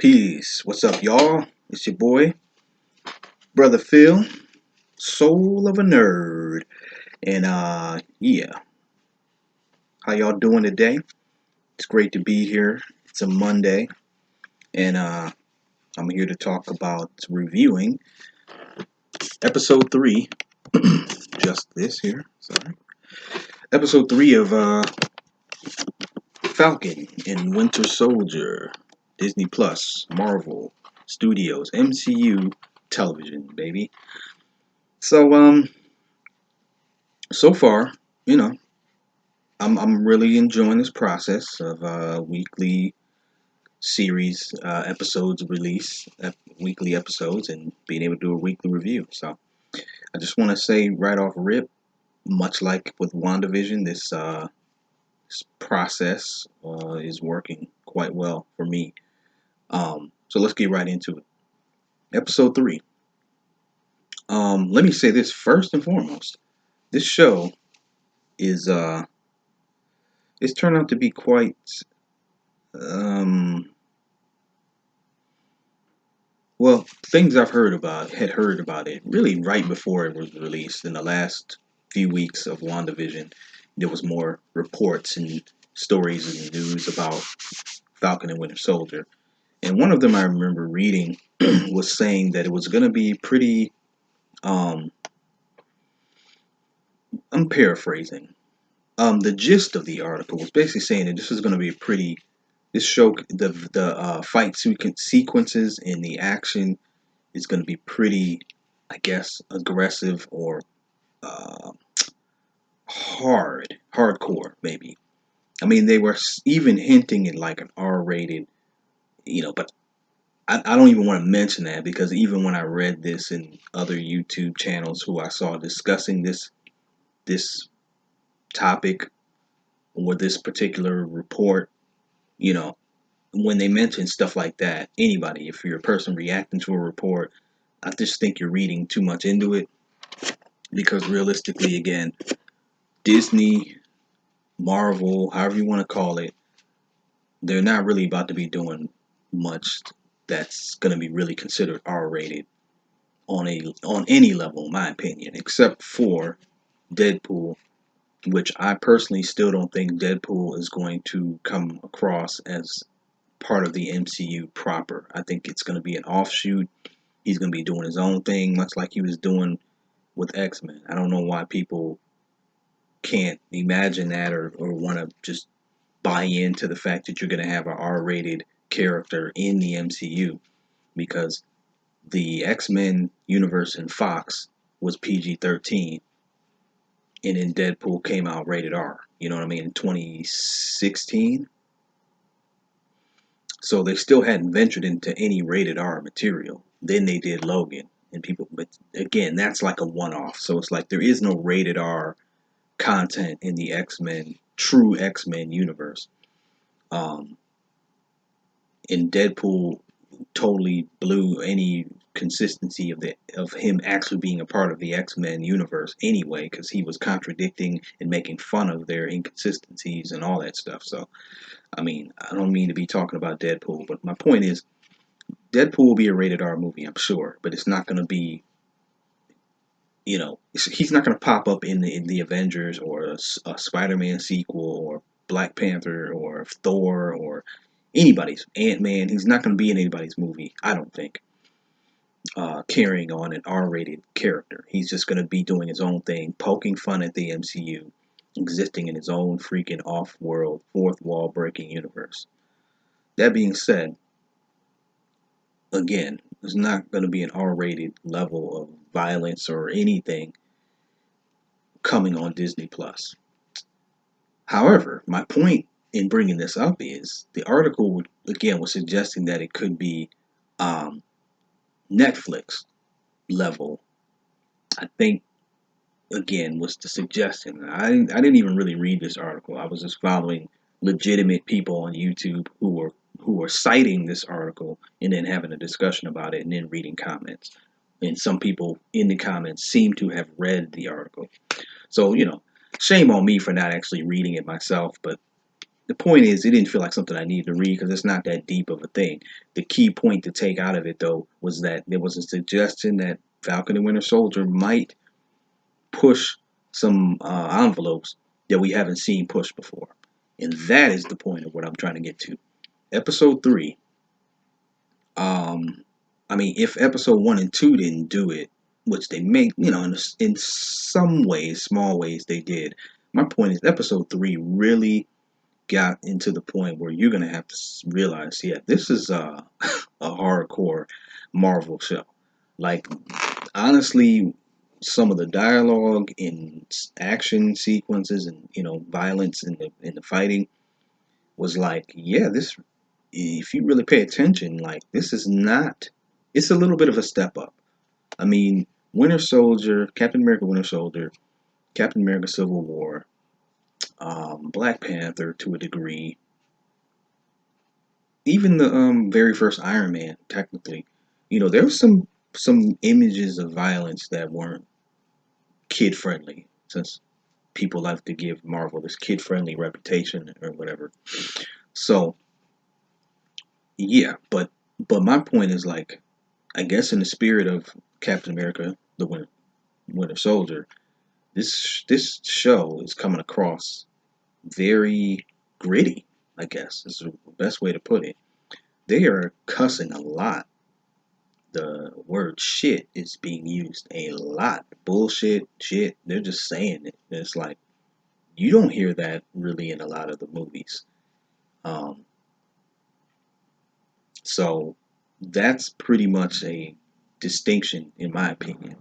Peace. What's up, y'all? It's your boy, Brother Phil, soul of a nerd. And yeah, how y'all doing today? It's great to be here. It's a Monday, and I'm here to talk about reviewing episode 3. Just this here, sorry. Episode 3 of Falcon and Winter Soldier, Disney Plus, Marvel Studios, MCU television, baby. So so far, you know, I'm really enjoying this process of weekly series episodes release, weekly episodes, and being able to do a weekly review. So I just want to say right off rip, much like with WandaVision, this process is working quite well for me. So let's get right into it. Episode 3. Let me say this first and foremost. This show is it's turned out to be quite um well, things had heard about it really right before it was released. In the last few weeks of WandaVision, there was more reports and stories and news about Falcon and Winter Soldier. And one of them I remember reading was saying that it was going to be pretty, um, I'm paraphrasing. The gist of the article was basically saying that this is going to be a pretty, this show, the fight sequences and the action is going to be pretty, I guess, aggressive or uh, hardcore, maybe. I mean, they were even hinting at like an R-rated, but I don't even want to mention that because even when I read this in other YouTube channels who I saw discussing this topic or this particular report, you know, when they mention stuff like that, anybody, if you're a person reacting to a report, I just think you're reading too much into it because realistically, again, Disney, Marvel, however you want to call it, they're not really about to be doing much that's going to be really considered R-rated on any level, in my opinion, except for Deadpool, which I personally still don't think Deadpool is going to come across as part of the MCU proper. I think it's going to be an offshoot. He's going to be doing his own thing, much like he was doing with X-Men. I don't know why people can't imagine that or want to just buy into the fact that you're going to have an R-rated character in the MCU because the X-Men universe in Fox was PG-13 and then Deadpool came out rated R. You know what I mean? In 2016. So they still hadn't ventured into any rated R material. Then they did Logan and people, but again, that's like a one-off. So it's like there is no rated R content in the X-Men, true X-Men universe. Um, and Deadpool totally blew any consistency of him actually being a part of the X-Men universe anyway, because he was contradicting and making fun of their inconsistencies and all that stuff. So, I mean, I don't mean to be talking about Deadpool, but my point is, Deadpool will be a rated R movie, I'm sure, but it's not going to be, he's not going to pop up in the Avengers or a Spider-Man sequel or Black Panther or Thor or anybody's Ant-Man. He's not going to be in anybody's movie, I don't think, carrying on an R-rated character. He's just going to be doing his own thing, poking fun at the MCU, existing in his own freaking off-world, fourth wall breaking universe. That being said, again, there's not going to be an R-rated level of violence or anything coming on Disney Plus. However, my point in bringing this up is the article again was suggesting that it could be um, Netflix level. I think again was the suggestion. I didn't even really read this article. I was just following legitimate people on YouTube who were citing this article and then having a discussion about it and then reading comments. And some people in the comments seem to have read the article. So, shame on me for not actually reading it myself, but the point is, it didn't feel like something I needed to read because it's not that deep of a thing. The key point to take out of it, though, was that there was a suggestion that Falcon and Winter Soldier might push some envelopes that we haven't seen pushed before. And that is the point of what I'm trying to get to. Episode 3, um, I mean, if episode 1 and 2 didn't do it, which they may, in some ways, small ways, they did. My point is, episode 3 really got into the point where you're gonna have to realize, yeah, this is a hardcore Marvel show. Like, honestly, some of the dialogue and action sequences and violence in the fighting was like, yeah, this. If you really pay attention, like, this is not. It's a little bit of a step up. I mean, Winter Soldier, Captain America, Winter Soldier, Captain America, Civil War, Black Panther to a degree, even the very first Iron Man, technically, there was some images of violence that weren't kid friendly, since people like to give Marvel this kid friendly reputation or whatever. So yeah, but my point is, like, I guess in the spirit of Captain America, the Winter Soldier, this show is coming across very gritty. I guess is the best way to put it. They are cussing a lot. The word shit is being used a lot. Bullshit, shit. They're just saying it. It's like you don't hear that really in a lot of the movies. Um, so that's pretty much a distinction, in my opinion.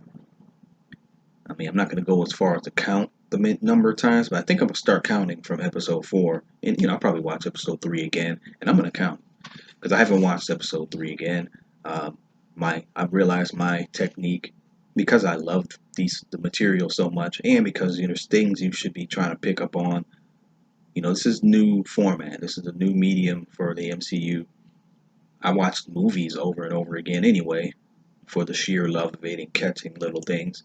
I mean, I'm not going to go as far as to count the number of times, but I think I'm going to start counting from episode 4. And, I'll probably watch episode 3 again, and I'm going to count. Because I haven't watched episode 3 again. Um, I've realized my technique, because I love the material so much, and because there's things you should be trying to pick up on. This is new format. This is a new medium for the MCU. I watched movies over and over again anyway, for the sheer love of it and catching little things.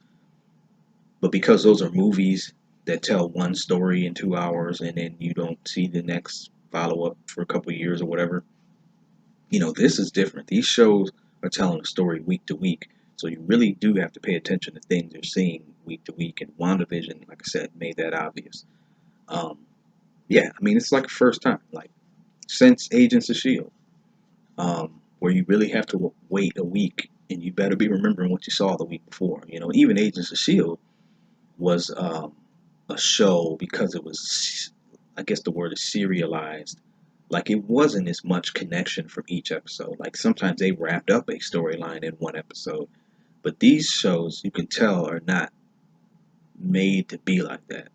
But because those are movies that tell one story in 2 hours, and then you don't see the next follow up for a couple of years or whatever, this is different. These shows are telling a story week to week. So you really do have to pay attention to things you're seeing week to week. And WandaVision, like I said, made that obvious. Um, yeah, I mean, it's like a first time, like since Agents of S.H.I.E.L.D., where you really have to wait a week and you better be remembering what you saw the week before. Even Agents of S.H.I.E.L.D. was a show because it was, I guess the word is serialized. Like, it wasn't as much connection from each episode. Like, sometimes they wrapped up a storyline in one episode, but these shows, you can tell, are not made to be like that.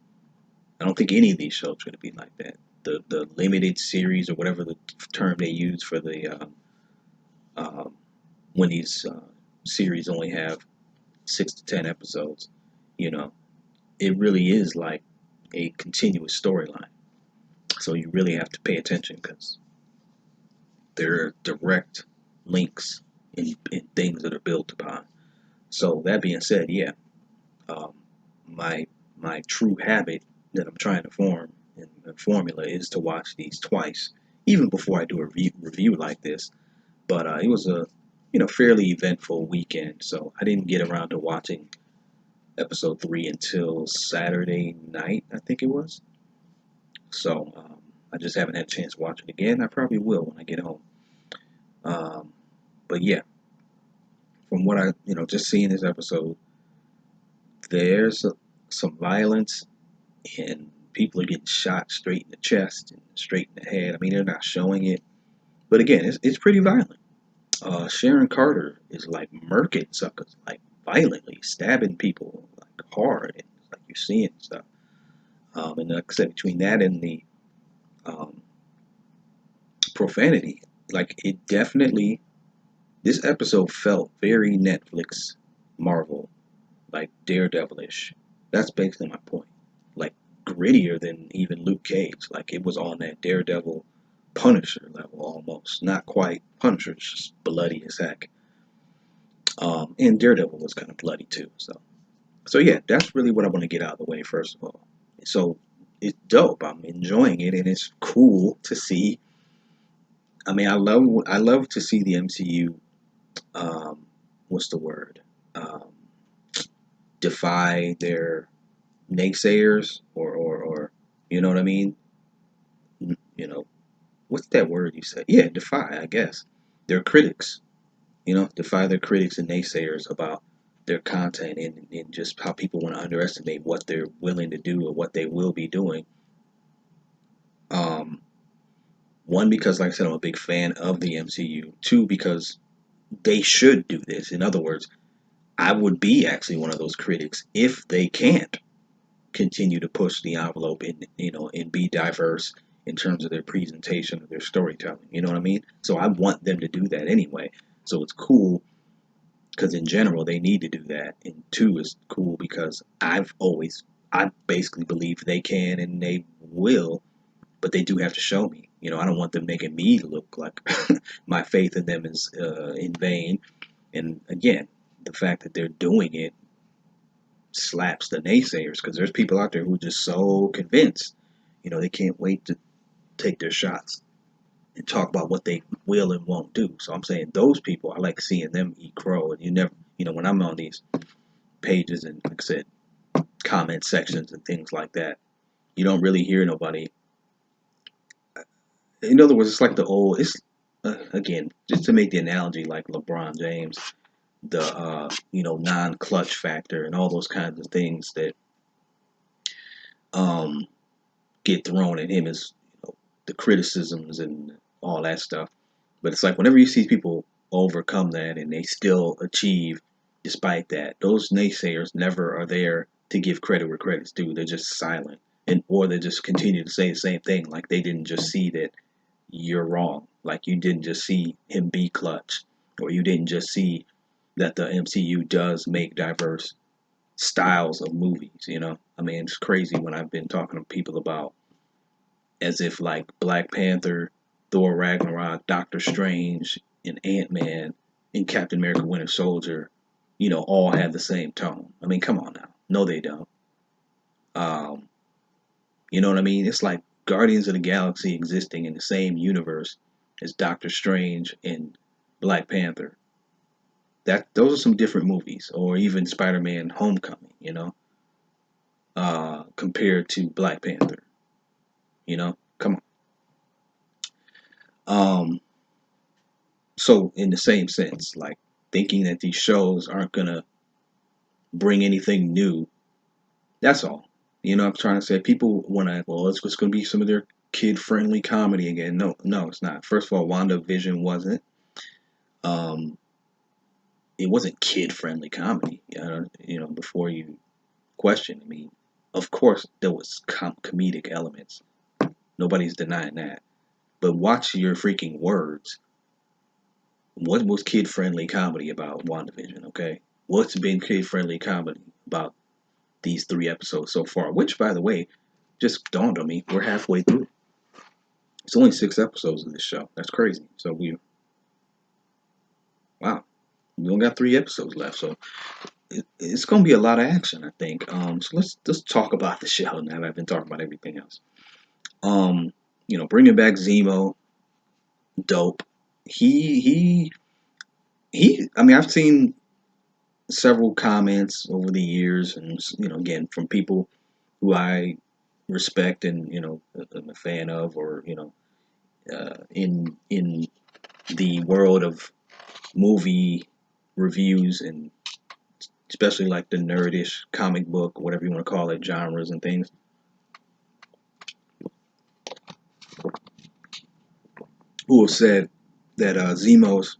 I don't think any of these shows are going to be like that. The limited series, or whatever the term they use for the um, when these series only have 6 to 10 episodes, you know, it really is like a continuous storyline. So you really have to pay attention because there are direct links in things that are built upon. So that being said, yeah, um, my my true habit that I'm trying to form in the formula is to watch these twice, even before I do a review like this. But it was a fairly eventful weekend, so I didn't get around to watching episode 3 until Saturday night, I think it was. So I just haven't had a chance to watch it again. I probably will when I get home. Um, but yeah, from what I just seeing this episode, there's some violence, and people are getting shot straight in the chest and straight in the head. I mean, they're not showing it, but again, it's pretty violent. Sharon Carter is like murking suckers, like violently stabbing people like hard, and like you're seeing stuff. And like I said, between that and the um, profanity, like, it definitely, this episode felt very Netflix Marvel, like Daredevilish. That's basically my point. Like, grittier than even Luke Cage. Like, it was on that Daredevil Punisher level almost. Not quite. Punisher is just bloody as heck. And Daredevil was kind of bloody too. So yeah, that's really what I want to get out of the way first of all. So it's dope. I'm enjoying it, and it's cool to see. I mean, I love to see the MCU. Um, what's the word? Um, defy their naysayers, or you know what I mean? You know, what's that word you said? Yeah, defy. I guess their critics. You know, defy their critics and naysayers about their content, and just how people want to underestimate what they're willing to do or what they will be doing. Um, One, because like I said, I'm a big fan of the MCU. Two, because they should do this. In other words, I would be actually one of those critics if they can't continue to push the envelope and, and be diverse in terms of their presentation of their storytelling. You know what I mean? So I want them to do that anyway. So it's cool because in general they need to do that. And two is cool because I basically believe they can and they will, but they do have to show me. You know, I don't want them making me look like my faith in them is in vain. And again, the fact that they're doing it slaps the naysayers, because there's people out there who are just so convinced. You know, they can't wait to take their shots and talk about what they will and won't do. So I'm saying those people, I like seeing them eat crow. And you never, when I'm on these pages and, like I said, comment sections and things like that, you don't really hear nobody. In other words, it's like it's again, just to make the analogy, like LeBron James, the non-clutch factor and all those kinds of things that um, get thrown at him, as the criticisms and all that stuff. But it's like whenever you see people overcome that and they still achieve despite that, those naysayers never are there to give credit where credit's due. They're just silent, and or they just continue to say the same thing, like they didn't just see that you're wrong. Like you didn't just see him be clutch, or you didn't just see that the MCU does make diverse styles of movies. I mean, it's crazy when I've been talking to people about as if like Black Panther, Thor Ragnarok, Doctor Strange, and Ant Man and Captain America Winter Soldier, all had the same tone. I mean, come on now. No, they don't. Um, you know what I mean? It's like Guardians of the Galaxy existing in the same universe as Doctor Strange and Black Panther. Those are some different movies, or even Spider-Man: Homecoming. Compared to Black Panther. Come on. So in the same sense, like thinking that these shows aren't gonna bring anything new. That's all. I'm trying to say people want to. Well, it's just gonna be some of their kid-friendly comedy again. No, no, it's not. First of all, WandaVision wasn't. Um, it wasn't kid-friendly comedy. Before you question, I mean, of course there was comedic elements. Nobody's denying that. But watch your freaking words. What was kid friendly comedy about WandaVision, okay? What's been kid friendly comedy about these 3 episodes so far? Which, by the way, just dawned on me, we're halfway through. It's only 6 episodes of this show. That's crazy. So wow, we only got 3 episodes left. So it's going to be a lot of action, I think. So let's talk about the show now that I've been talking about everything else. Bringing back Zemo, dope. He he. I mean, I've seen several comments over the years, and again from people who I respect and am a fan of, or in the world of movie reviews, and especially like the nerdish comic book, whatever you want to call it, genres and things, who have said that Zemo's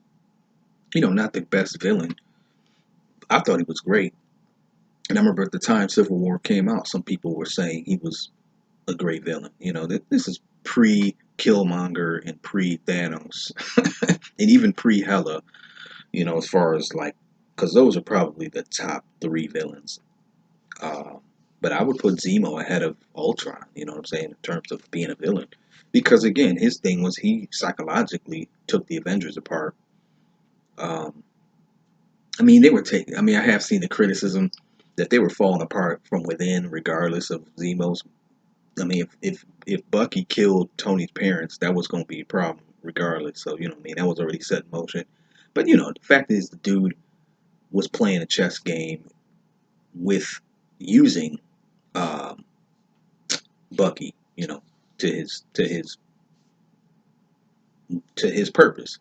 not the best villain. I thought he was great, and I remember at the time Civil War came out, some people were saying he was a great villain. This is pre Killmonger and pre Thanos, and even pre Hela. As far as like, because those are probably the top three villains. Uh, but I would put Zemo ahead of Ultron. You know what I'm saying, in terms of being a villain, because again, his thing was he psychologically took the Avengers apart. Um, I mean, they were taking. I mean, I have seen the criticism that they were falling apart from within, regardless of Zemo's I mean, if Bucky killed Tony's parents, that was going to be a problem regardless. So I mean, that was already set in motion. But the fact is, the dude was playing a chess game with using um, Bucky, to his purpose.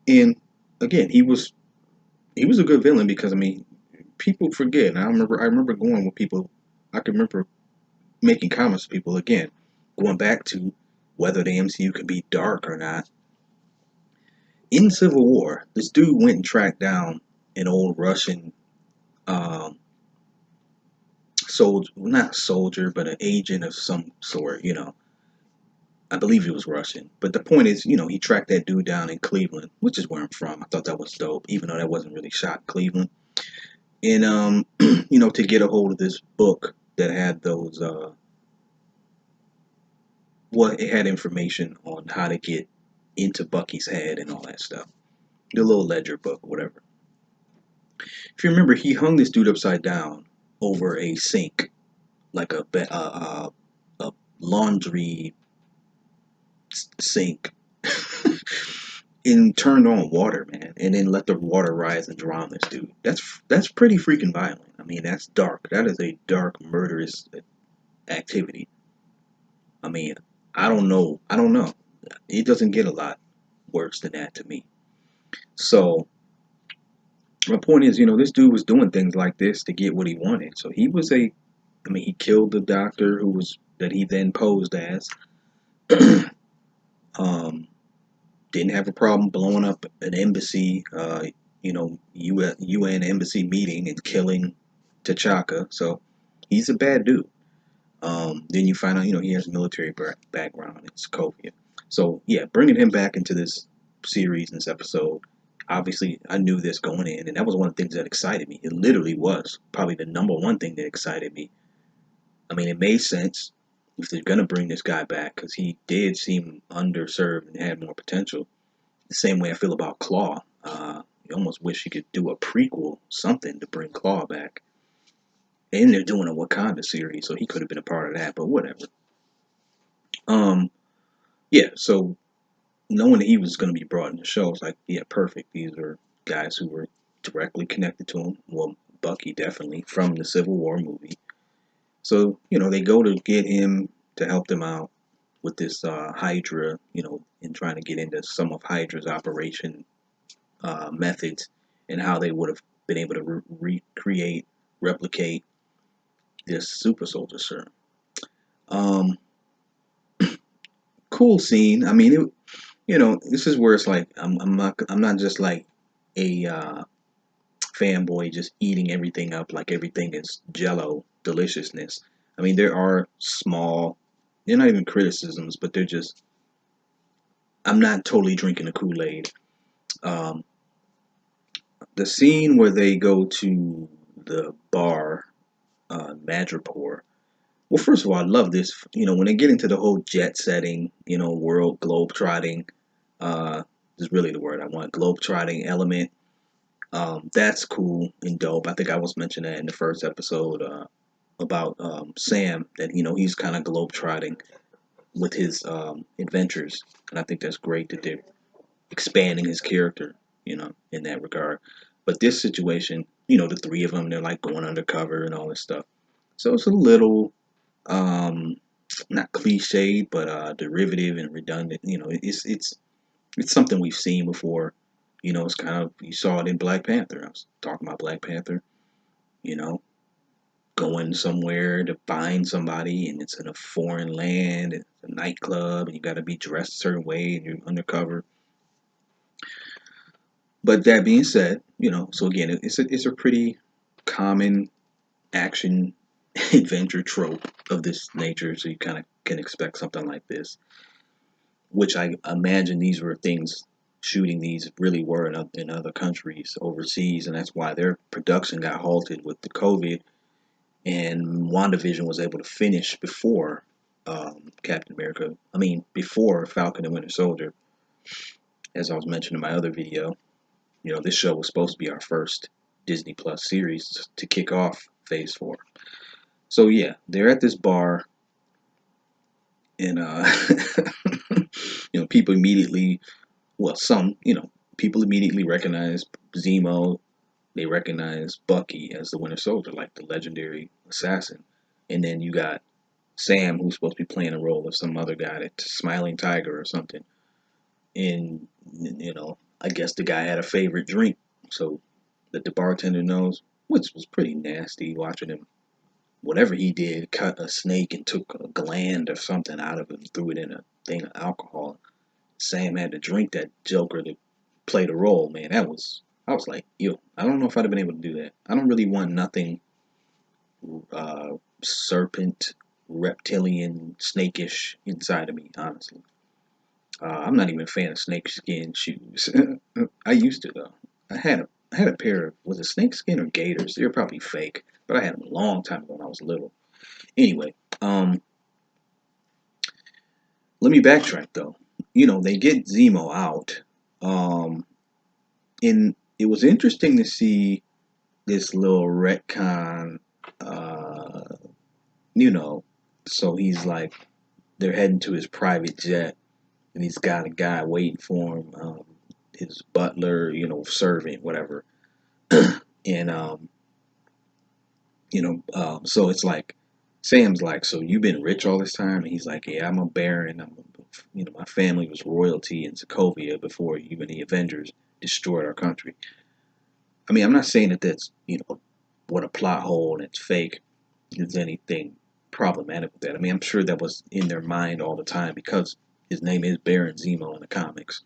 And again, he was a good villain because I mean, people forget. And I remember going with people. I can remember making comments to people again, going back to whether the MCU could be dark or not. In Civil War, this dude went and tracked down an old Russian um, soldier, not soldier, but an agent of some sort. I believe he was Russian. But the point is, he tracked that dude down in Cleveland, which is where I'm from. I thought that was dope, even though that wasn't really shot in Cleveland. And to get a hold of this book that had those, well, it had information on how to get into Bucky's head and all that stuff. The little ledger book, whatever. If you remember, he hung this dude upside down over a sink, like a laundry sink, and turned on water, man, and then let the water rise and drown this dude. That's pretty freaking violent. I mean, that's dark. That is a dark, murderous activity. I mean, I don't know. I don't know. It doesn't get a lot worse than that to me. So my point is, this dude was doing things like this to get what he wanted. So I mean, he killed the doctor who was that he then posed as. um, didn't have a problem blowing up an embassy, UN embassy meeting and killing T'Chaka. So he's a bad dude. Then you find out, he has a military background in Sokovia. So yeah, bringing him back into this series, in this episode, obviously I knew this going in, and that was one of the things that excited me. It literally was probably the number one thing that excited me. I mean, it made sense if they're gonna bring this guy back because he did seem underserved and had more potential. The same way I feel about Claw. You almost wish you could do a prequel, something to bring Claw back. And they're doing a Wakanda series, so he could have been a part of that, but whatever. Um, yeah, so knowing that he was going to be brought in the show, it's like, yeah, perfect. These are guys who were directly connected to him. Well, Bucky definitely from the Civil War movie. So, they go to get him to help them out with this Hydra, and trying to get into some of Hydra's operation methods and how they would have been able to recreate, replicate this super soldier serum. Um, cool scene. I mean, this is where it's like I'm not just like a fanboy just eating everything up like everything is Jello deliciousness. I mean, there are small, they're not even criticisms, but they're just I'm not totally drinking the Kool Aid. Um, the scene where they go to the bar, Madripoor. Well, first of all, I love this. When they get into the whole jet setting, world globe trotting, uh, is really the word I want. Globe trotting element. That's cool and dope. I think I was mentioning that in the first episode about Sam, that he's kind of globe trotting with his adventures, and I think that's great that they're expanding his character, in that regard. But this situation, the three of them, they're like going undercover and all this stuff. So it's a little um, not cliched, but derivative and redundant. It's something we've seen before. It's kind of you saw it in Black Panther. I was talking about Black Panther. You know, going somewhere to find somebody, and it's in a foreign land. It's a nightclub, and you got to be dressed a certain way, and you're undercover. But that being said, so again, it's a pretty common action adventure trope of this nature. So you kind of can expect something like this, which I imagine these were things shooting these really were in other countries overseas, and that's why their production got halted with the COVID. And WandaVision was able to finish before Captain America. I mean, before Falcon and Winter Soldier, as I was mentioning in my other video. This show was supposed to be our first Disney Plus series to kick off Phase 4. So yeah, they're at this bar. And people immediately, well, some, people immediately recognize Zemo. They recognize Bucky as the Winter Soldier, like the legendary assassin. And then you got Sam, who's supposed to be playing a role of some other guy, that Smiling Tiger or something. And I guess the guy had a favorite drink, so that the bartender knows, which was pretty nasty watching him. Whatever he did, cut a snake and took a gland or something out of it and threw it in a thing of alcohol. Sam had to drink that Joker to play the role. Man, I was like, yo, I don't know if I'd have been able to do that. I don't really want nothing serpent, reptilian, snakish inside of me, honestly. I'm not even a fan of snakeskin shoes. I used to though. I had a pair of, was it snakeskin or gators? They were probably fake, but I had them a long time ago when I was little. Anyway, let me backtrack though. They get Zemo out, um, and it was interesting to see this little retcon. Uh, you know, so he's like, they're heading to his private jet, and he's got a guy waiting for him, his butler, servant, whatever. And so it's like Sam's like, so you've been rich all this time, and he's like, yeah, I'm a baron. My family was royalty in Sokovia before even the Avengers destroyed our country. I mean, I'm not saying that that's what a plot hole and it's fake. Is anything problematic with that? I mean, I'm sure that was in their mind all the time because his name is Baron Zemo in the comics.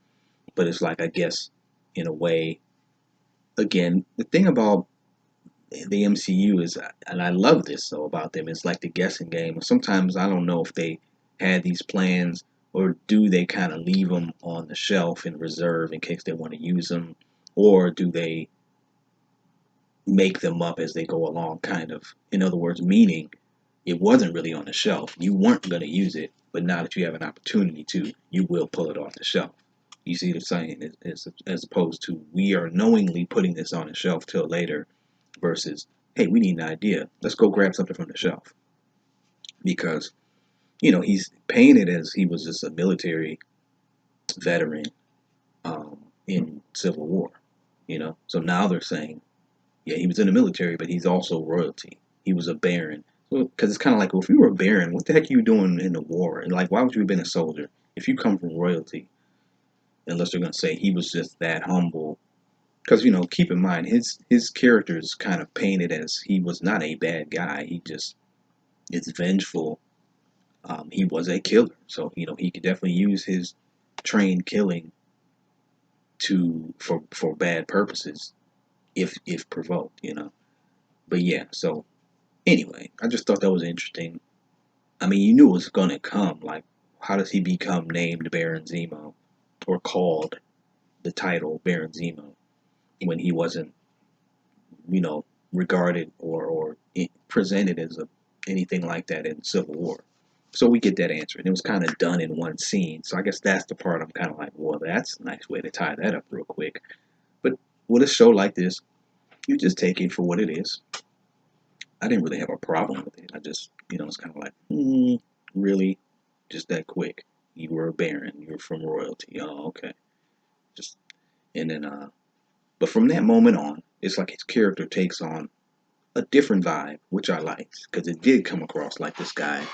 But it's like, I guess, in a way, again, the thing about the MCU is, and I love this though about them, it's like the guessing game. Sometimes I don't know if they had these plans or do they kind of leave them on the shelf in reserve in case they want to use them, or do they make them up as they go along, kind of. In other words, meaning it wasn't really on the shelf. You weren't going to use it, but now that you have an opportunity to, you will pull it off the shelf. You see what I'm saying? As opposed to, we are knowingly putting this on the shelf till later, versus, hey, we need an idea. Let's go grab something from the shelf. Because, he's painted as he was just a military veteran in Civil War. So now they're saying, yeah, he was in the military, but he's also royalty. He was a baron. Because it's kind of like, well, if you were a baron, what the heck are you doing in the war? And like, why would you have been a soldier if you come from royalty? Unless they're going to say he was just that humble. Because keep in mind, his character is kind of painted as he was not a bad guy. He just is vengeful. He was a killer, so he could definitely use his trained killing for bad purposes if provoked. But yeah, so anyway, I just thought that was interesting. I mean, you knew it was going to come. Like, how does he become named Baron Zemo or called the title Baron Zemo when he wasn't, regarded or presented as anything like that in Civil War? So we get that answer, and it was kind of done in one scene. So I guess that's the part I'm kind of like, well, that's a nice way to tie that up real quick. But with a show like this, you just take it for what it is. I didn't really have a problem with it. I just, it's kind of like, really, just that quick. You were a baron. You were from royalty. Oh, okay. Just and then, but from that moment on, it's like his character takes on a different vibe, which I liked because it did come across like this guy,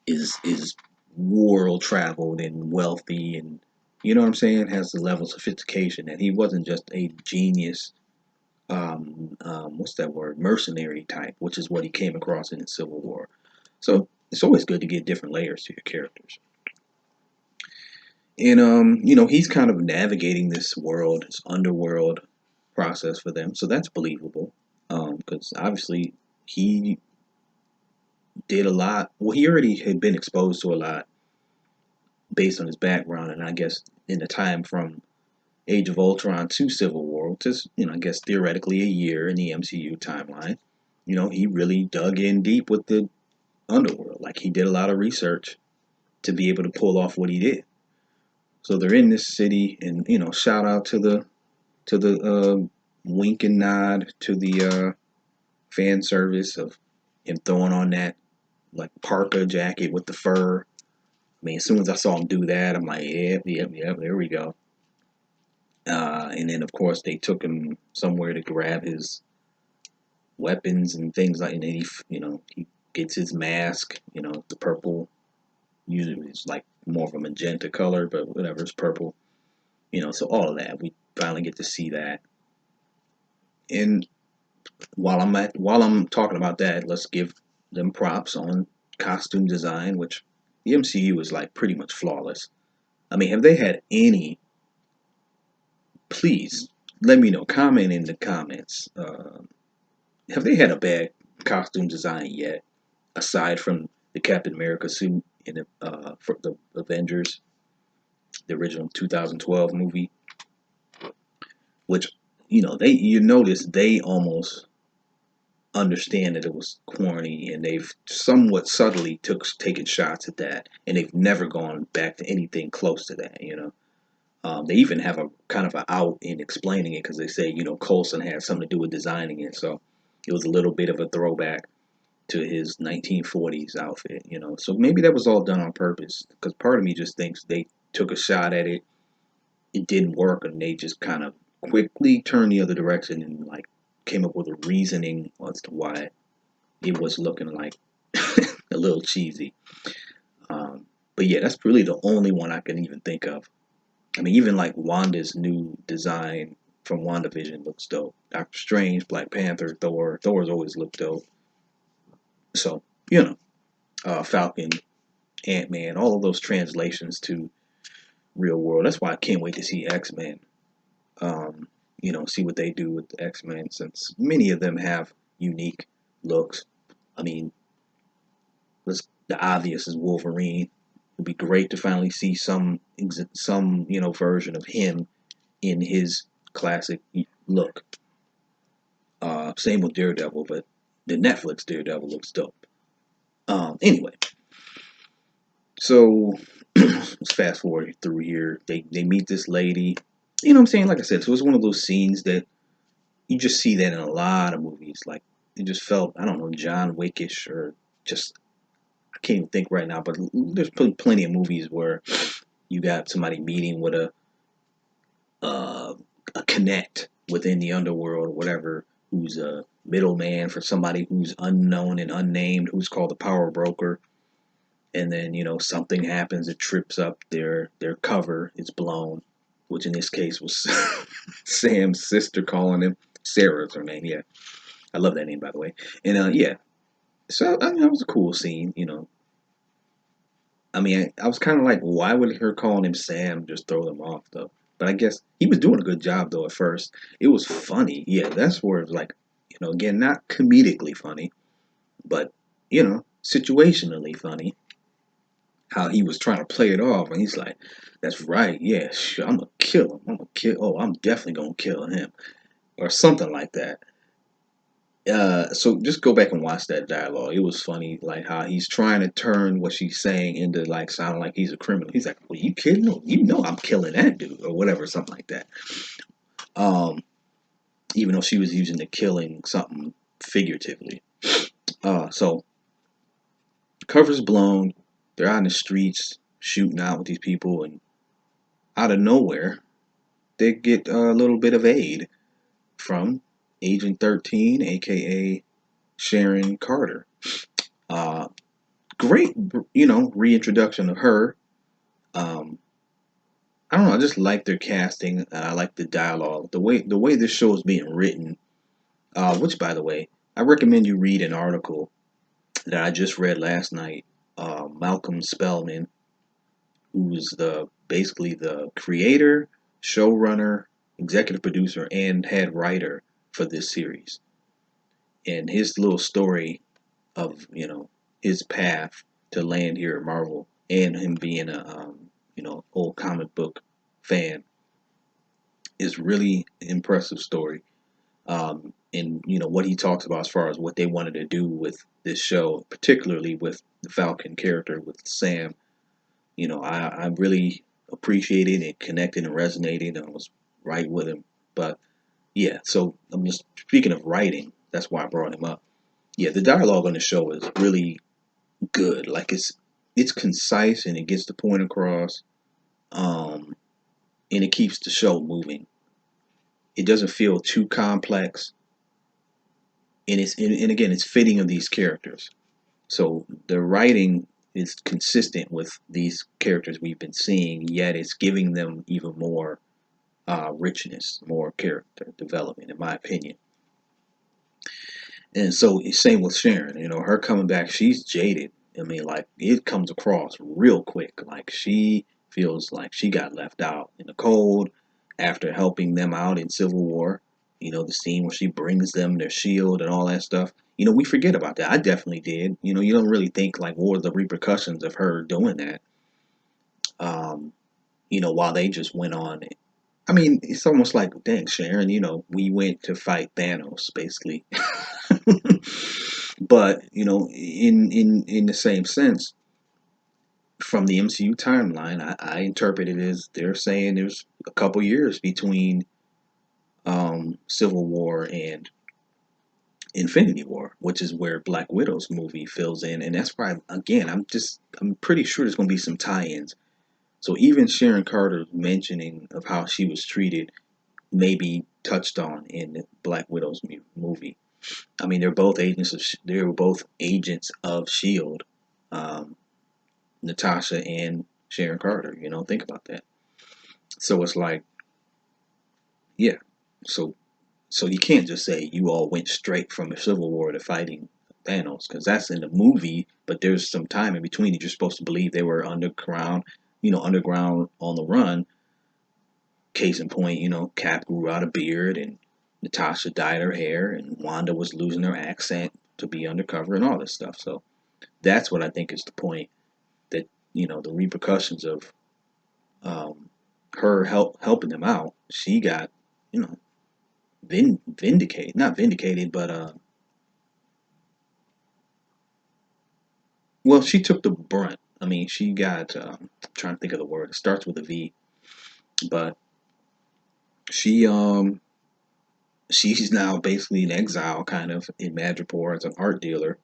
is world traveled and wealthy, and what I'm saying, has the level of sophistication, and he wasn't just a genius. What's that word? Mercenary type, which is what he came across in the Civil War. So it's always good to get different layers to your characters. And he's kind of navigating this world, this underworld process for them, so that's believable. Because obviously he did a lot. Well, he already had been exposed to a lot based on his background, and I guess in the time from Age of Ultron to Civil War, which is, I guess theoretically a year in the MCU timeline, he really dug in deep with the underworld. Like, he did a lot of research to be able to pull off what he did. So they're in this city, and shout out to the wink and nod to the fan service of him throwing on that like parka jacket with the fur. I mean, as soon as I saw him do that, I'm like, yep, yep, yep, there we go. And then, of course, they took him somewhere to grab his weapons and things like. And then he gets his mask. The purple. Usually, it's like more of a magenta color, but whatever, it's purple. So all of that, we finally get to see that. And while I'm talking about that, let's give them props on costume design, which the MCU is like pretty much flawless. I mean, have they had any? Please let me know. Comment in the comments. Have they had a bad costume design yet, aside from the Captain America suit in for the Avengers, the original 2012 movie? Which you notice they almost understand that it was corny, and they've somewhat subtly taken shots at that, and they've never gone back to anything close to that. They even have a kind of an out in explaining it because they say Coulson had something to do with designing it, so it was a little bit of a throwback to his 1940s outfit. So maybe that was all done on purpose, because part of me just thinks they took a shot at it, it didn't work, and they just kind of quickly turned the other direction and like came up with a reasoning as to why it was looking like a little cheesy. But yeah, that's really the only one I can even think of. I mean, even like Wanda's new design from WandaVision looks dope. Doctor Strange, Black Panther, Thor's always looked dope. So, Falcon, Ant-Man, all of those translations to real world. That's why I can't wait to see X-Men. See what they do with the X-Men, since many of them have unique looks. I mean, the obvious is Wolverine. It'd be great to finally see some version of him in his classic look. Same with Daredevil, but the Netflix Daredevil looks dope. Anyway, so let's fast forward through here. They meet this lady. You know what I'm saying? Like I said, so it's one of those scenes that you just see that in a lot of movies. Like it just felt, I don't know, John Wickish, or just, I can't even think right now. But there's plenty of movies where you got somebody meeting with uh, a connect within the underworld or whatever, who's a middleman for somebody who's unknown and unnamed, who's called the power broker. And then something happens, it trips up their cover, it's blown, which in this case was Sam's sister calling him. Sarah's her name. Yeah, I love that name, by the way. And yeah, so I mean, that was a cool scene. I mean, I was kind of like, why would her calling him Sam just throw them off, though? But I guess he was doing a good job, though, at first. It was funny. Yeah, that's where it's like, again, not comedically funny, but, situationally funny. How he was trying to play it off, and he's like, that's right, yeah, sure, I'm going to kill him. I'm definitely going to kill him. Or something like that. So just go back and watch that dialogue. It was funny, like how he's trying to turn what she's saying into like sounding like he's a criminal. He's like, "Well, you kidding? No, I'm killing that dude," or whatever, something like that. Um, Even though she was using the killing something figuratively. So cover's blown. They're out in the streets shooting out with these people, and out of nowhere, they get a little bit of aid from Agent 13, aka Sharon Carter. Uh, Great, reintroduction of her. Um, I don't know. I just like their casting, and I like the dialogue, the way this show is being written. Which, by the way, I recommend you read an article that I just read last night. Malcolm Spellman, who's basically the creator, showrunner, executive producer, and head writer for this series, and his little story of his path to land here at Marvel, and him being a old comic book fan, is really impressive story. And what he talks about as far as what they wanted to do with this show, particularly with the Falcon character with Sam. I really appreciated and connected and resonated, and I was right with him. But yeah, so I'm just speaking of writing. That's why I brought him up. Yeah, the dialogue on the show is really good. Like it's concise and it gets the point across, um, and it keeps the show moving. It doesn't feel too complex, and again, it's fitting of these characters. So the writing is consistent with these characters we've been seeing, yet it's giving them even more richness, more character development, in my opinion. And so same with Sharon, her coming back, she's jaded. I mean, like it comes across real quick. Like she feels like she got left out in the cold after helping them out in Civil War. The scene where she brings them their shield and all that stuff. We forget about that. I definitely did. You don't really think like what were the repercussions of her doing that. Um, while they just went on. I mean, it's almost like, dang, Sharon, we went to fight Thanos, basically. But in the same sense, from the MCU timeline, I interpret it as they're saying there's a couple years between Civil War and Infinity War, which is where Black Widow's movie fills in, and that's why again I'm pretty sure there's going to be some tie-ins. So even Sharon Carter's mentioning of how she was treated may be touched on in the Black Widow's movie. I mean, they were both agents of Shield, um, Natasha and Sharon Carter. Think about that. So it's like, yeah. So you can't just say you all went straight from the Civil War to fighting Thanos because that's in the movie. But there's some time in between that you're supposed to believe they were underground, underground on the run. Case in point, Cap grew out a beard and Natasha dyed her hair and Wanda was losing her accent to be undercover and all this stuff. So that's what I think is the point, that the repercussions of um, her helping them out. She got you know vindicated, not vindicated, but well, she took the brunt. I mean, she got I'm trying to think of the word. It starts with a V, but she she's now basically in exile, kind of in Madripoor as an art dealer,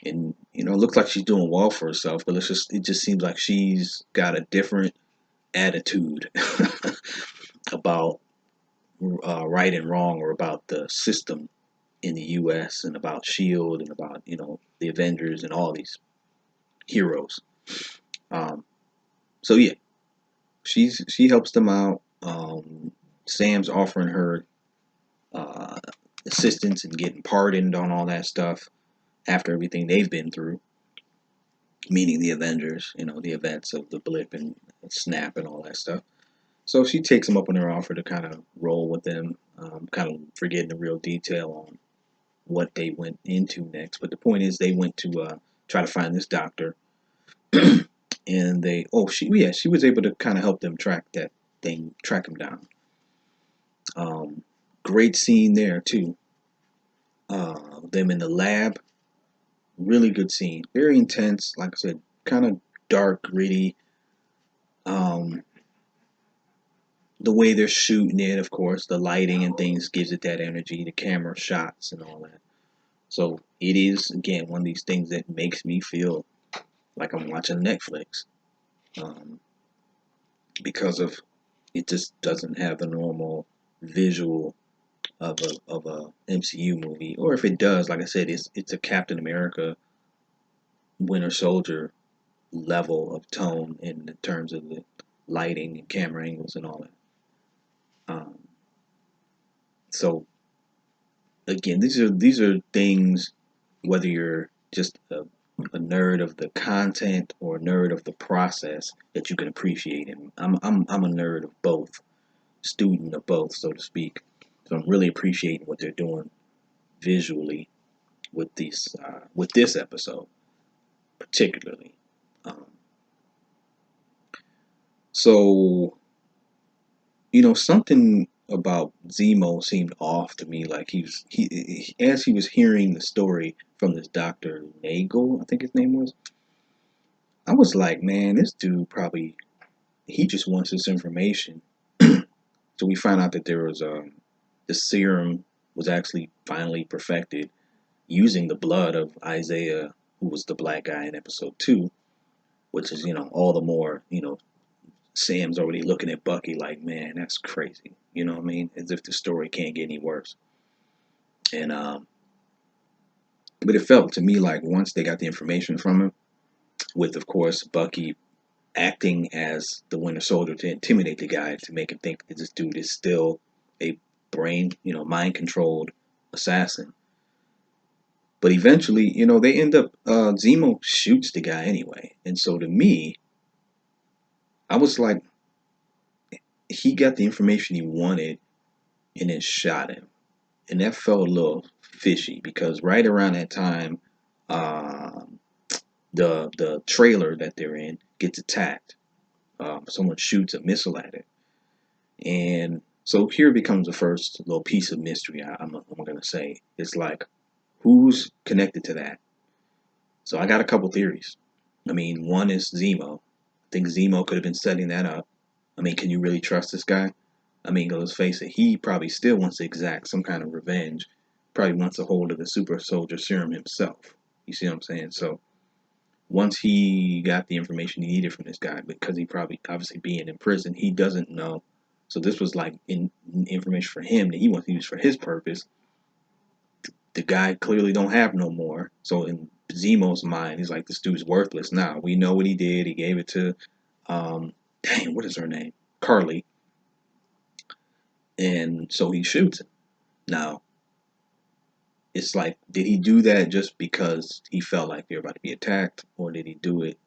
and it looks like she's doing well for herself. But it just seems like she's got a different attitude about right and wrong, or about the system in the U.S. and about Shield and about the Avengers and all these heroes. Um, so yeah, she helps them out. Sam's offering her uh, assistance and getting pardoned on all that stuff after everything they've been through, meaning the Avengers. The events of the blip and snap and all that stuff. So she takes him up on her offer to kind of roll with them, kind of forgetting the real detail on what they went into next. But the point is, they went to try to find this doctor, and she was able to kind of help them track him down. Um, Great scene there too. Them in the lab, really good scene, very intense. Like I said, kind of dark, gritty. Um, the way they're shooting it, of course, the lighting and things gives it that energy. The camera shots and all that. So it is again one of these things that makes me feel like I'm watching Netflix, um, because of it just doesn't have the normal visual of a MCU movie. Or if it does, like I said, it's a Captain America, Winter Soldier level of tone in terms of the lighting and camera angles and all that. Um, so again, these are things, whether you're just a nerd of the content or a nerd of the process, that you can appreciate. And I'm a nerd of both, student of both, so to speak. So I'm really appreciating what they're doing visually with this episode particularly. Um, so something about Zemo seemed off to me. Like as he was hearing the story from this Doctor Nagel, I think his name was. I was like, man, this dude probably he just wants this information. So we found out that there was the serum was actually finally perfected using the blood of Isaiah, who was the black guy in episode 2. which is, all the more, Sam's already looking at Bucky like, man, that's crazy. You know what I mean? As if the story can't get any worse. And but it felt to me like once they got the information from him, with of course Bucky acting as the Winter Soldier to intimidate the guy to make him think that this dude is still a brain, mind controlled assassin. But eventually, they end up Zemo shoots the guy anyway. And so to me, I was like, he got the information he wanted and then shot him. And that felt a little fishy because right around that time, um, the trailer that they're in gets attacked. Someone shoots a missile at it, and so here becomes the first little piece of mystery. I'm going to say it's like, who's connected to that? So I got a couple theories. I mean, one is Zemo. I think Zemo could have been setting that up. I mean, can you really trust this guy? I mean, let's face it, he probably still wants to exact some kind of revenge. Probably wants a hold of the super soldier serum himself. You see what I'm saying? So once he got the information he needed from this guy, because he probably obviously being in prison, he doesn't know. So this was like information for him that he wants to use for his purpose. The guy clearly don't have no more. So in Zemo's mind, he's like, this dude's worthless now. We know what he did. He gave it to, dang, what is her name? Carly. And so he shoots him. Now, it's like, did he do that just because he felt like they were about to be attacked? Or did he do it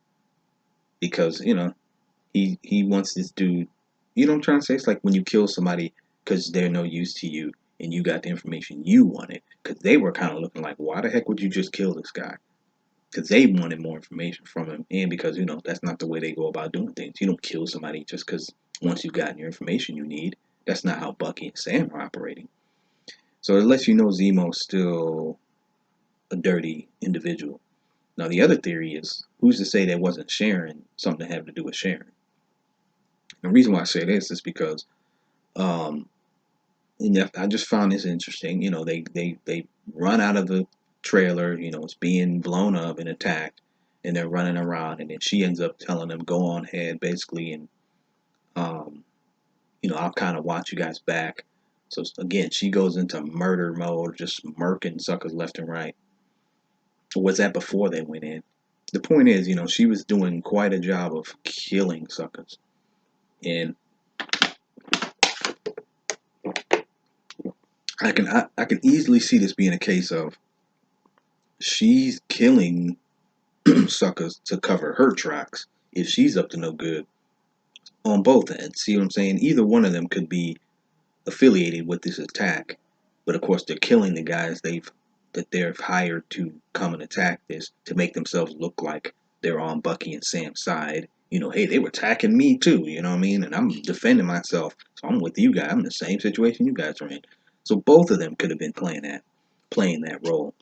because, he wants this dude. You know what I'm trying to say? It's like when you kill somebody because they're no use to you and you got the information you wanted. Because they were kind of looking like, why the heck would you just kill this guy? Because they wanted more information from him, and because that's not the way they go about doing things. You don't kill somebody just because once you've gotten your information you need. That's not how Bucky and Sam are operating. So it lets you know Zemo's still a dirty individual. Now the other theory is, who's to say that wasn't Sharon something to have to do with Sharon? The reason why I say this is because um, and I just found this interesting. They run out of the trailer. It's being blown up and attacked, and they're running around. And then she ends up telling them, "Go on ahead," basically, and um, I'll kind of watch you guys back. So again, she goes into murder mode, just murking suckers left and right. Or was that before they went in? The point is, she was doing quite a job of killing suckers, and I can easily see this being a case of she's killing suckers to cover her tracks if she's up to no good on both ends. See what I'm saying? Either one of them could be affiliated with this attack, but of course they're killing the guys they've hired to come and attack this to make themselves look like they're on Bucky and Sam's side. Hey, they were attacking me too. You know what I mean? And I'm defending myself, so I'm with you guys. I'm in the same situation you guys are in. So both of them could have been playing that role.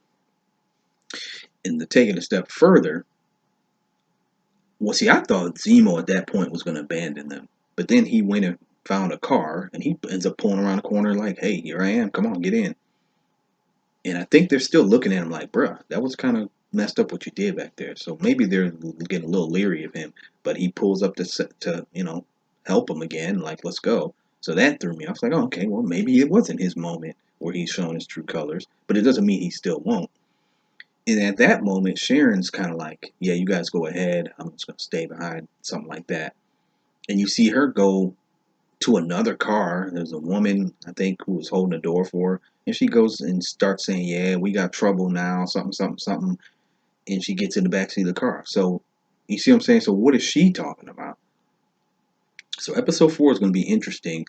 And to take it a step further, well, see, I thought Zemo at that point was going to abandon them. But then he went and found a car, and he ends up pulling around the corner like, hey, here I am. Come on, get in. And I think they're still looking at him like, bruh, that was kind of messed up what you did back there. So maybe they're getting a little leery of him. But he pulls up to help him again, like, let's go. So that threw me. I was like, oh, okay, well, maybe it wasn't his moment where he's showing his true colors. But it doesn't mean he still won't. And at that moment, Sharon's kind of like, yeah, you guys go ahead. I'm just going to stay behind, something like that. And you see her go to another car. There's a woman, I think, who was holding the door for her. And she goes and starts saying, yeah, we got trouble now, something, something, something. And she gets in the backseat of the car. So you see what I'm saying? So what is she talking about? So episode 4 is going to be interesting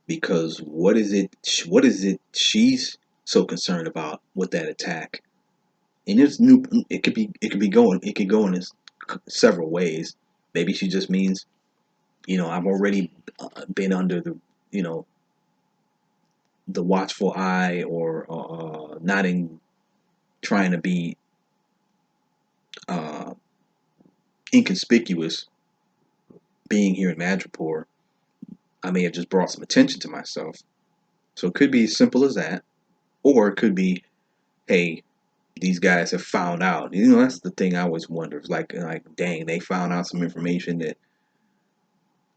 because what is it she's so concerned about with that attack? And it's new. It could go in several ways. Maybe she just means, I've already been under you know, the watchful eye, or not in trying to be uh, inconspicuous being here in Madripoor. I may have just brought some attention to myself. So it could be as simple as that, or it could be, hey, these guys have found out. That's the thing I always wonder. It's like, dang, they found out some information that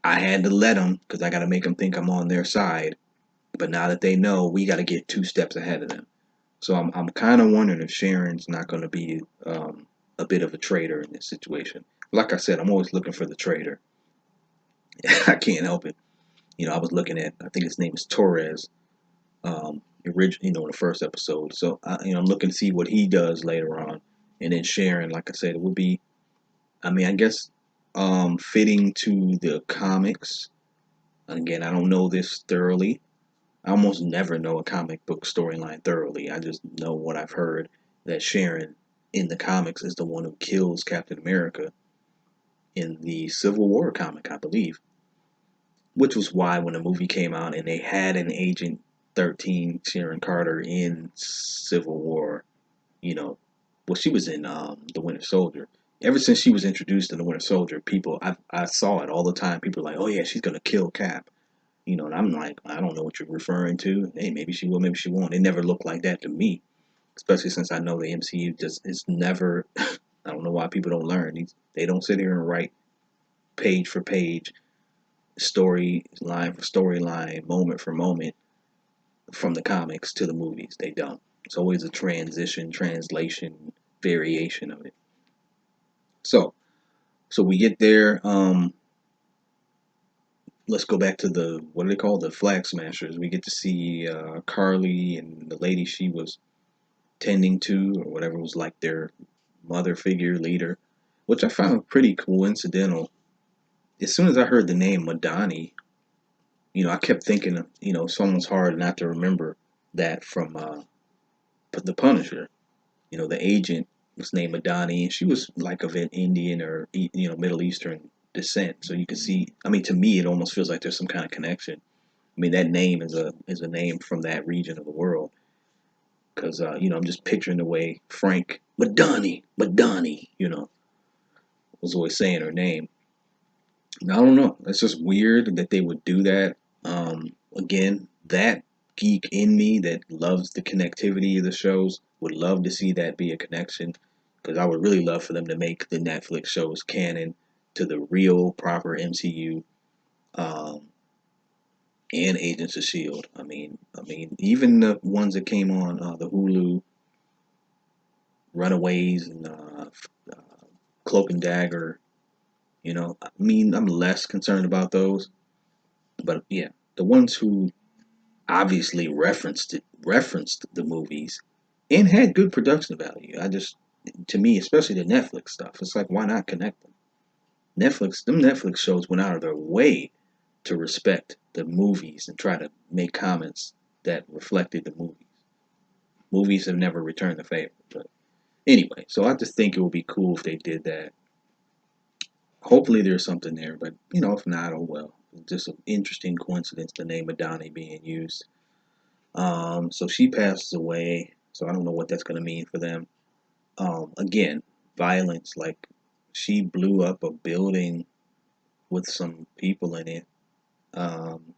I had to let them because I got to make them think I'm on their side. But now that they know, we got to get 2 steps ahead of them. So I'm kind of wondering if Sharon's not going to be a bit of a traitor in this situation. Like I said, I'm always looking for the traitor. I can't help it. I was looking at, I think his name is Torres, in the first episode. So I'm looking to see what he does later on, and then Sharon, like I said, it would be, I mean, I guess, fitting to the comics. Again, I don't know this thoroughly. I almost never know a comic book storyline thoroughly. I just know what I've heard, that Sharon in the comics is the one who kills Captain America in the Civil War comic, I believe. Which was why when the movie came out and they had an Agent 13, Sharon Carter, in Civil War, you know, well, she was in the Winter Soldier. Ever since she was introduced in the Winter Soldier, I saw it all the time. People are like, "Oh yeah, she's gonna kill Cap," and I'm like, I don't know what you're referring to. Hey, maybe she will, maybe she won't. It never looked like that to me, especially since I know the MCU just is never. I don't know why people don't learn. They don't sit here and write page for page, storyline for storyline, moment for moment from the comics to the movies. They don't. It's always a transition, translation, variation of it. So, so we get there. Let's go back to the, what do they call, the Flag Smashers. We get to see Carly and the lady she was tending to, or whatever, was like their mother figure leader, which I found pretty coincidental. As soon as I heard the name Madani, I kept thinking, it's almost hard not to remember that from the Punisher. The agent was named Madani, and she was like of an Indian or Middle Eastern descent. So you can see. I mean, to me, it almost feels like there's some kind of connection. I mean, that name is a name from that region of the world. Because I'm just picturing the way Frank Madani, was always saying her name. I don't know. It's just weird that they would do that. Again, that geek in me that loves the connectivity of the shows would love to see that be a connection, because I would really love for them to make the Netflix shows canon to the real proper MCU, um, and Agents of Shield. I mean, even the ones that came on the Hulu, Runaways and Cloak and Dagger. I mean, I'm less concerned about those, but yeah, the ones who obviously referenced the movies and had good production value. To me, especially the Netflix stuff, it's like, why not connect them? Them Netflix shows went out of their way to respect the movies and try to make comments that reflected the movies. Movies have never returned the favor, but anyway, so I just think it would be cool if they did that. Hopefully, there's something there, but if not, oh well. Just an interesting coincidence, the name of Donnie being used. So she passes away. So I don't know what that's going to mean for them. Again, violence. Like, she blew up a building with some people in it, um,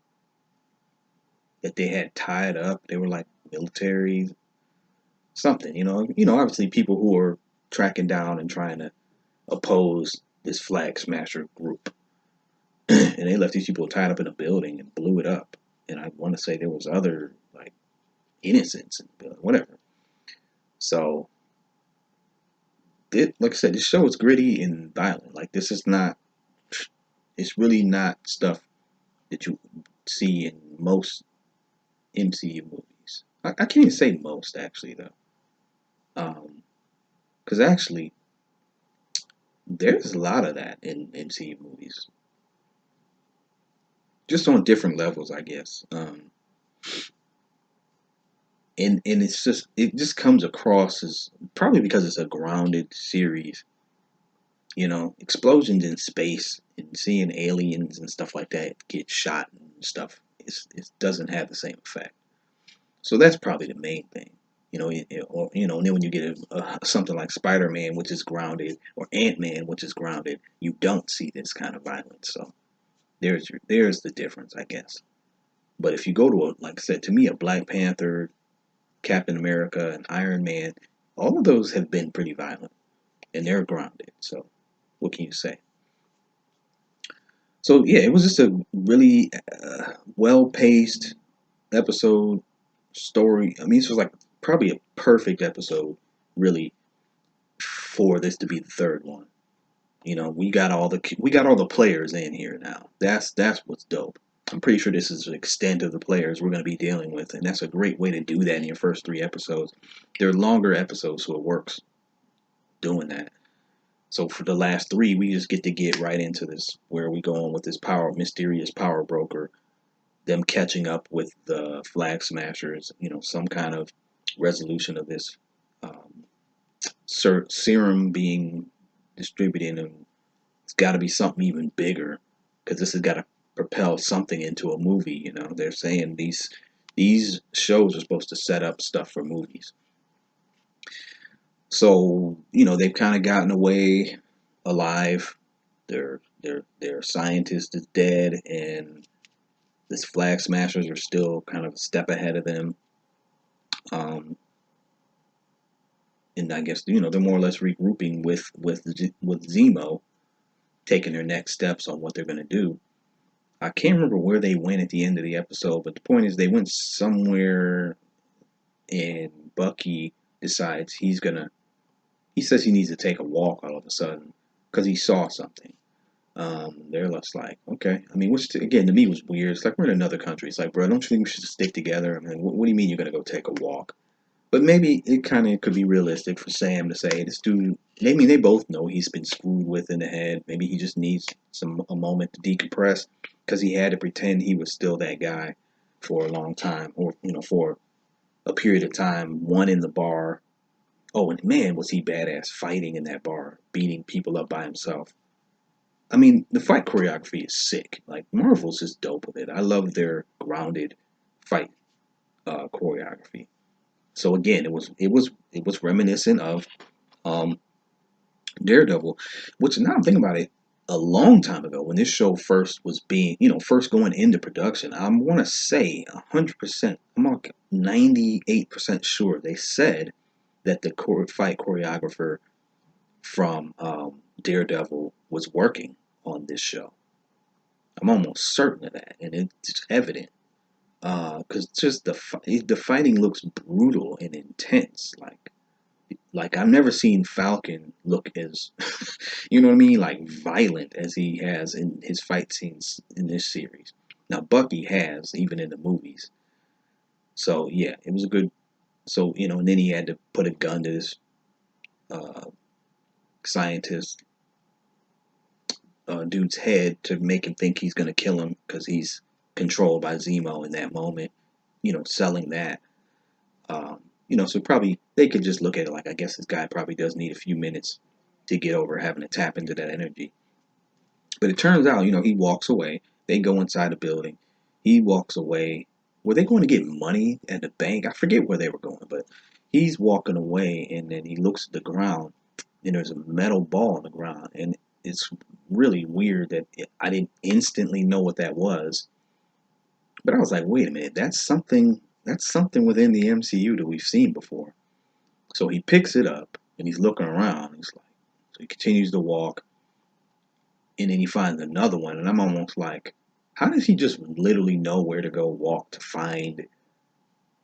that they had tied up. They were like military something. Obviously people who are tracking down and trying to oppose this flag smasher group, and they left these people tied up in a building and blew it up. And I want to say there was other, like, innocents and whatever. So, like I said, this show is gritty and violent. Like, this is not. It's really not stuff that you see in most MCU movies. I can't even say most, actually, though, because actually there's a lot of that in MCU movies, just on different levels, I guess. And it just comes across as, probably because it's a grounded series. Explosions in space and seeing aliens and stuff like that get shot and stuff, it doesn't have the same effect. So that's probably the main thing. And then when you get something like Spider-Man, which is grounded, or Ant-Man, which is grounded, you don't see this kind of violence. So there's the difference, I guess. But if you go to like I said, to me, a Black Panther, Captain America, and Iron Man, all of those have been pretty violent, and they're grounded. So what can you say? So yeah, it was just a really well-paced episode story. I mean, this was like probably a perfect episode, really, for this to be the third one. You know, we got all the players in here now. That's what's dope. I'm pretty sure this is the extent of the players we're going to be dealing with, and that's a great way to do that in your first three episodes. They're longer episodes, so it works doing that. So for the last three, we just get right into this, where we go on with this mysterious power broker, them catching up with the flag smashers, some kind of resolution of this um, serum being distributed, and it's got to be something even bigger, because this has got to propel something into a movie. They're saying these shows are supposed to set up stuff for movies. So they've kind of gotten away alive. Their scientist is dead, and this flag smashers are still kind of a step ahead of them. Um, and I guess they're more or less regrouping with Zemo, taking their next steps on what they're going to do. I can't remember where they went at the end of the episode, but the point is they went somewhere, and Bucky decides he says he needs to take a walk all of a sudden because he saw something. They're less like, okay. I mean, which again to me was weird. It's like we're in another country. It's like, bro, don't you think we should stick together? I mean, what do you mean you're gonna go take a walk? But maybe it kind of could be realistic for Sam to say this dude. I mean, they both know he's been screwed with in the head. Maybe he just needs a moment to decompress, because he had to pretend he was still that guy for a long time, or for a period of time. One in the bar. Oh, and man, was he badass fighting in that bar, beating people up by himself. I mean, the fight choreography is sick. Like Marvel's is dope with it. I love their grounded fight choreography. So again, it was reminiscent of um, Daredevil, which now I'm thinking about it, a long time ago when this show first was being, first going into production. I want to say 100%. I'm like 98% sure they said that the fight choreographer from Daredevil was working on this show. I'm almost certain of that, and it's evident because just the fighting looks brutal and intense. Like I've never seen Falcon look as, you know what I mean, like violent as he has in his fight scenes in this series. Now Bucky has, even in the movies. So yeah, it was a good. So and then he had to put a gun to this uh, scientist dude's head to make him think he's gonna kill him because he's controlled by Zemo in that moment. Selling that. So probably they could just look at it like, I guess this guy probably does need a few minutes to get over having to tap into that energy. But it turns out, he walks away. They go inside the building. He walks away. Were they going to get money at the bank? I forget where they were going, but he's walking away, and then he looks at the ground, and there's a metal ball on the ground, and it's really weird that I didn't instantly know what that was. But I was like, wait a minute, that's something. That's something within the MCU that we've seen before. So he picks it up, and he's looking around. He's like, so he continues to walk, and then he finds another one, and I'm almost like, how does he just literally know where to go walk to find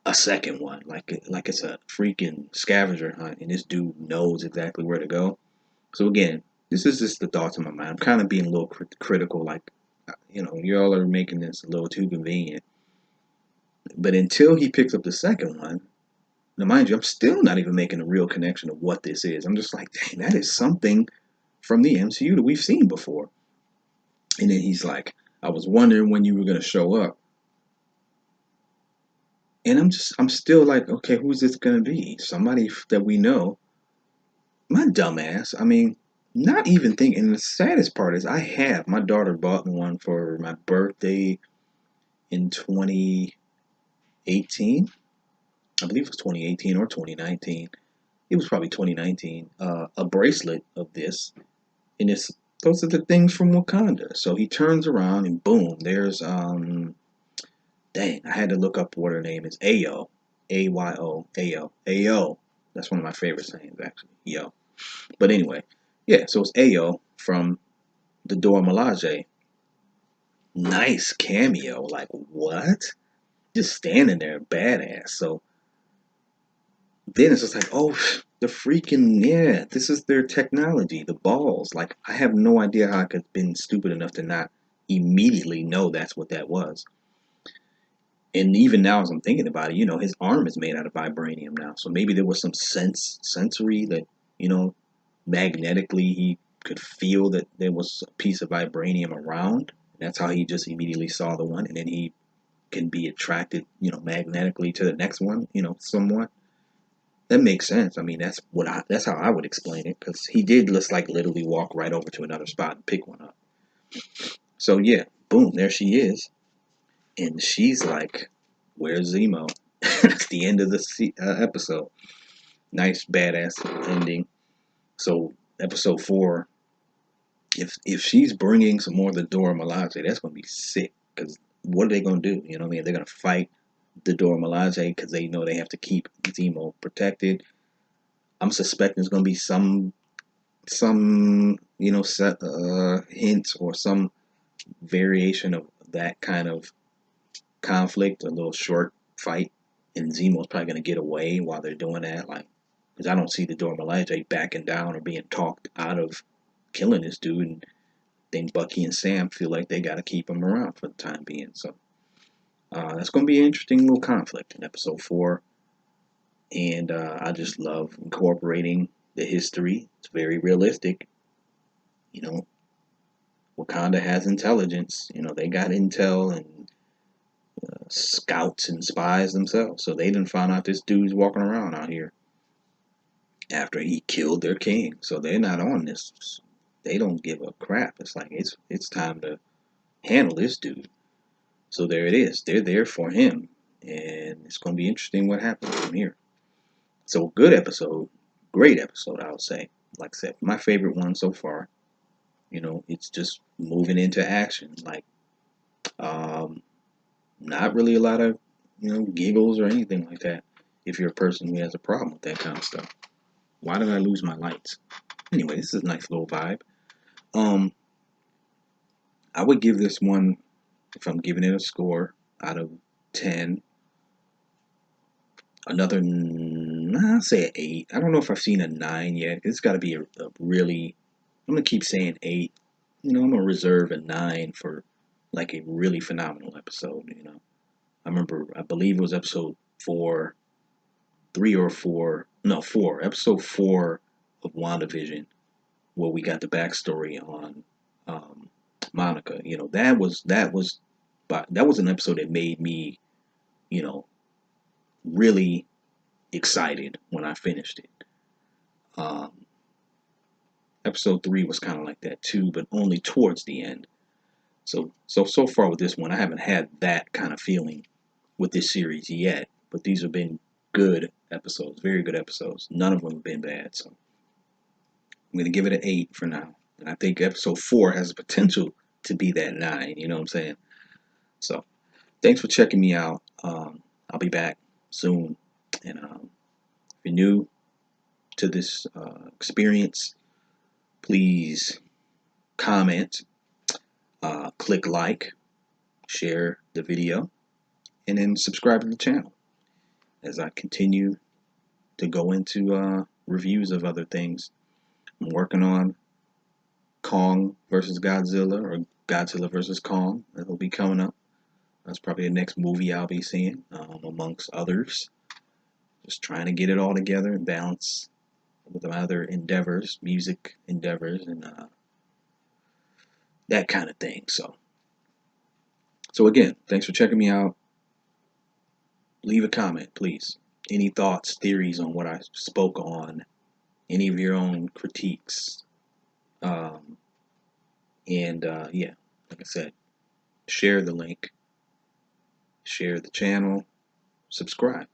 a second one? Like it's a freaking scavenger hunt, and this dude knows exactly where to go. So again, this is just the thoughts in my mind. I'm kind of being a little critical, like, y'all are making this a little too convenient. But until he picks up the second one, now mind you, I'm still not even making a real connection of what this is. I'm just like, dang, that is something from the MCU that we've seen before. And then he's like, I was wondering when you were gonna show up. And I'm still like, okay, who's this gonna be? Somebody that we know. My dumbass. I mean, not even thinking. And the saddest part is, my daughter bought me one for my birthday in 2018. I believe it was 2018 or 2019. It was probably 2019. A bracelet of this, and it's those are the things from Wakanda. So he turns around, and boom, there's dang, I had to look up what her name is. Ayo. Ayo. Ayo. Ayo. That's one of my favorite sayings, actually. Yo. But anyway, yeah, so it's Ayo from the Dora Milaje. Nice cameo. Like, what? Just standing there, badass. So then it's just like, oh, the freaking, yeah, this is their technology, the balls. Like, I have no idea how I could have been stupid enough to not immediately know that's what that was. And even now, as I'm thinking about it, his arm is made out of vibranium now. So maybe there was some sensory that, magnetically he could feel that there was a piece of vibranium around. That's how he just immediately saw the one, and then he can be attracted, magnetically to the next one, somewhat. That makes sense. I mean, that's how I would explain it, because he did just like literally walk right over to another spot and pick one up. So yeah, boom, there she is, and she's like, "Where's Zemo?" That's the end of the episode. Nice badass ending. So episode 4, if she's bringing some more of the Dora Milaje, that's gonna be sick. Because what are they gonna do? You know what I mean? They're gonna fight the Dora Milaje because they know they have to keep Zemo protected. I'm suspecting there's gonna be some set hints or some variation of that kind of conflict, a little short fight, and Zemo's probably gonna get away while they're doing that, like, because I don't see the Dora Milaje backing down or being talked out of killing this dude, and then Bucky and Sam feel like they got to keep him around for the time being. So that's going to be an interesting little conflict in episode 4, and I just love incorporating the history. It's very realistic. You know, Wakanda has intelligence. They got intel and scouts and spies themselves. So they didn't find out this dude's walking around out here after he killed their king. So they're not on this. They don't give a crap. It's like it's time to handle this dude. So there it is. They're there for him. And it's going to be interesting what happens from here. So good episode. Great episode, I would say. Like I said, my favorite one so far. It's just moving into action. Like, um, not really a lot of, giggles or anything like that. If you're a person who has a problem with that kind of stuff. Why did I lose my lights? Anyway, this is a nice little vibe. Um, I would give this one, if I'm giving it a score out of 10, another, I'll say an 8. I don't know if I've seen a 9 yet. It's got to be a really, I'm going to keep saying 8. I'm going to reserve a 9 for like a really phenomenal episode. I believe it was episode 4, 3 or 4, no, 4, episode 4 of WandaVision, where we got the backstory on um, Monica. That was an episode that made me, you know, really excited when I finished it. Um, episode 3 was kind of like that too, but only towards the end. So far with this one, I haven't had that kind of feeling with this series yet. But these have been good episodes, very good episodes. None of them have been bad. So I'm going to give it an 8 for now. And I think episode 4 has the potential to be that 9. You know what I'm saying? So thanks for checking me out. I'll be back soon. And if you're new to this experience, please comment, click like, share the video, and then subscribe to the channel as I continue to go into reviews of other things. I'm working on Kong versus Godzilla, or Godzilla versus Kong. That'll be coming up. That's probably the next movie I'll be seeing, amongst others. Just trying to get it all together and balance with my other endeavors, music endeavors, and that kind of thing. So again, thanks for checking me out. Leave a comment, please. Any thoughts, theories on what I spoke on, any of your own critiques. Um, and yeah, like I said, share the link, share the channel, subscribe.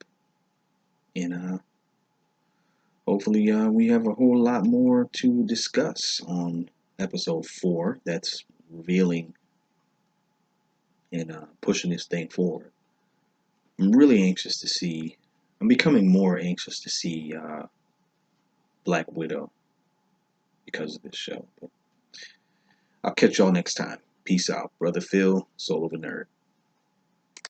And hopefully we have a whole lot more to discuss on episode 4 that's revealing and pushing this thing forward. I'm really anxious to see I'm becoming more anxious to see Black Widow because of this show. But I'll catch y'all next time. Peace out, brother Phil, soul of a nerd.